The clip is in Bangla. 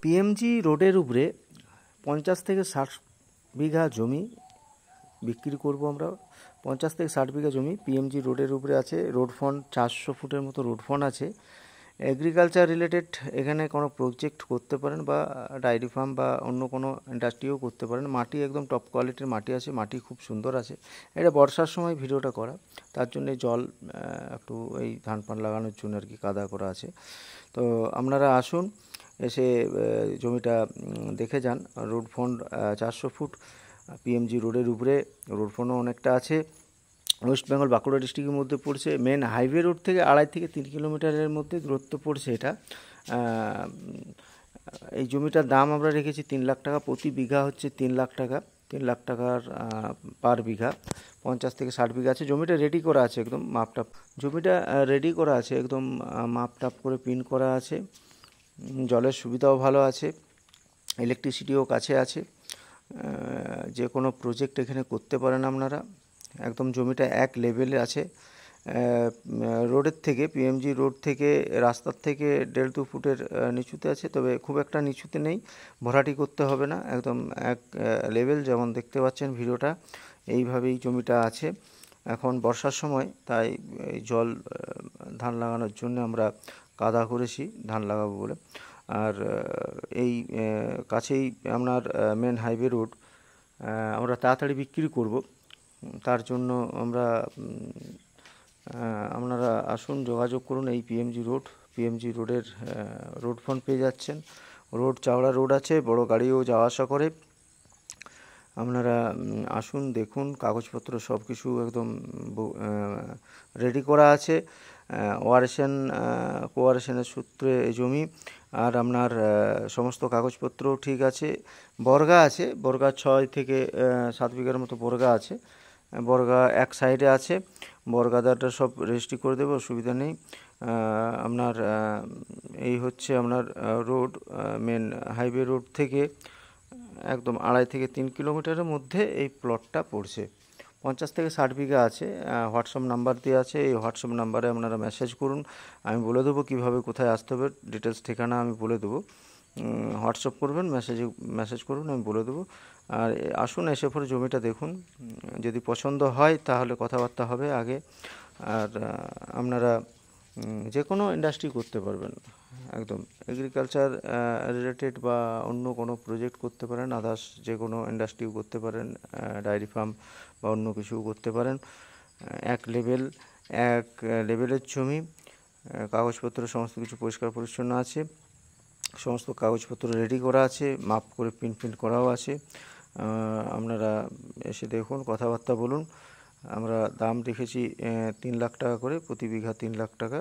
পিএমজি রোডের উপরে 50 থেকে 60 বিঘা জমি বিক্রি করব আমরা। 50 থেকে 60 বিঘা জমি পিএমজি রোডের উপরে আছে। রোড ফ্রন্ট 400 ফুটের মতো রোড ফ্রন্ট আছে। এগ্রিকালচার রিলেটেড এখানে কোনো প্রজেক্ট করতে পারেন, বা ডায়েরি ফার্ম বা অন্য কোনো ইন্ডাস্ট্রিও করতে পারেন। মাটি একদম টপ কোয়ালিটির মাটি আছে, মাটি খুব সুন্দর আছে। এটা বর্ষার সময় ভিডিওটা করা, তার জন্যে জল একটু এই ধান পান লাগানোর জন্য আর কি কাদা করা আছে। তো আপনারা আসুন, এসে জমিটা দেখে যান। রোড ফ্রন্ট 400 ফুট পিএমজি রোডের উপরে, রোড ফ্রন্টও অনেকটা আছে। ওয়েস্ট বেঙ্গল বাঁকুড়া ডিস্ট্রিক্টের মধ্যে পড়ছে। মেন হাইওয়ে রোড থেকে 2.5 থেকে 3 কিলোমিটারের মধ্যে দূরত্ব পড়ছে এটা। এই জমিটার দাম আমরা রেখেছি 3 লাখ টাকা, প্রতি বিঘা হচ্ছে 3 লাখ টাকা, 3 লাখ টাকার পার বিঘা। 50 থেকে 60 বিঘা আছে। জমিটা রেডি করা আছে, একদম মাপটাপ জমিটা রেডি করা আছে, একদম মাপটাপ করে পিন করা আছে। জলের সুবিধাও ভালো আছে, ইলেকট্রিসিটিও কাছে আছে। যে কোনো প্রজেক্ট এখানে করতে পারেন আপনারা। একদম জমিটা এক লেভেলে আছে। রোডের থেকে, পিএমজি রোড থেকে, রাস্তার থেকে 1.5-2 ফুটের নিচুতে আছে, তবে খুব একটা নিচুতে নেই। ভরাটি করতে হবে না, একদম এক লেভেল। যেমন দেখতে পাচ্ছেন ভিডিওটা, এইভাবেই জমিটা আছে। এখন বর্ষার সময়, তাই জল ধান লাগানোর জন্য আমরা কাদা করেছি ধান লাগাবো বলে। আর এই কাছেই আপনার মেন হাইওয়ে রোড, আমরা তাড়াতাড়ি বিক্রি করব, তার জন্য আপনারা আসুন, যোগাযোগ করুন। এই পিএমজি রোডের রোড ফ্রন্ট পেয়ে যাচ্ছেন। রোড চওড়া রোড আছে, বড় গাড়িও যাওয়া আসা করে। আপনারা আসুন, দেখুন, কাগজপত্র সব কিছু একদম রেডি করা আছে। কোয়ারেশনের সূত্রে এই জমি। আর আপনার সমস্ত কাগজপত্র ঠিক আছে। বর্গা আছে, বর্গা 6 থেকে 7 বিঘার মতো বর্গা আছে। বর্গা এক সাইডে আছে, বর্গাদারটা সব রেজিস্ট্রি করে দেবো, অসুবিধা নেই। আপনার এই হচ্ছে আপনার রোড, মেন হাইওয়ে রোড থেকে একদম 2.5 থেকে 3 কিলোমিটারের মধ্যে এই প্লটটা পড়ছে। 50 থেকে 60 বিঘা আছে। হোয়াটসঅ্যাপ নাম্বার দেওয়া আছে, এই হোয়াটসঅ্যাপ নাম্বারে আপনারা মেসেজ করুন। আমি বলে দেবো কীভাবে কোথায় আসতে হবে, ডিটেলস ঠিকানা আমি বলে দেবো। হোয়াটসঅ্যাপ করবেন, মেসেজ করুন, আমি বলে দেবো। আর আসুন, এসে পরে জমিটা দেখুন। যদি পছন্দ হয় তাহলে কথাবার্তা হবে আগে। আর আপনারা যে কোনো ইন্ডাস্ট্রি করতে পারবেন, একদম এগ্রিকালচার রিলেটেড বা অন্য কোনো প্রজেক্ট করতে পারেন, আদার্স যে কোনো ইন্ডাস্ট্রিও করতে পারেন, ডায়েরি ফার্ম বা অন্য কিছুও করতে পারেন। এক লেভেলের জমি, কাগজপত্র সমস্ত কিছু পরিষ্কার পরিচ্ছন্ন আছে, সমস্ত কাগজপত্র রেডি করা আছে, মাপ করে প্রিন্ট করাও আছে। আপনারা এসে দেখুন, কথাবার্তা বলুন। আমরা দাম রেখেছি 3 লাখ টাকা করে, প্রতি বিঘা 3 লাখ টাকা।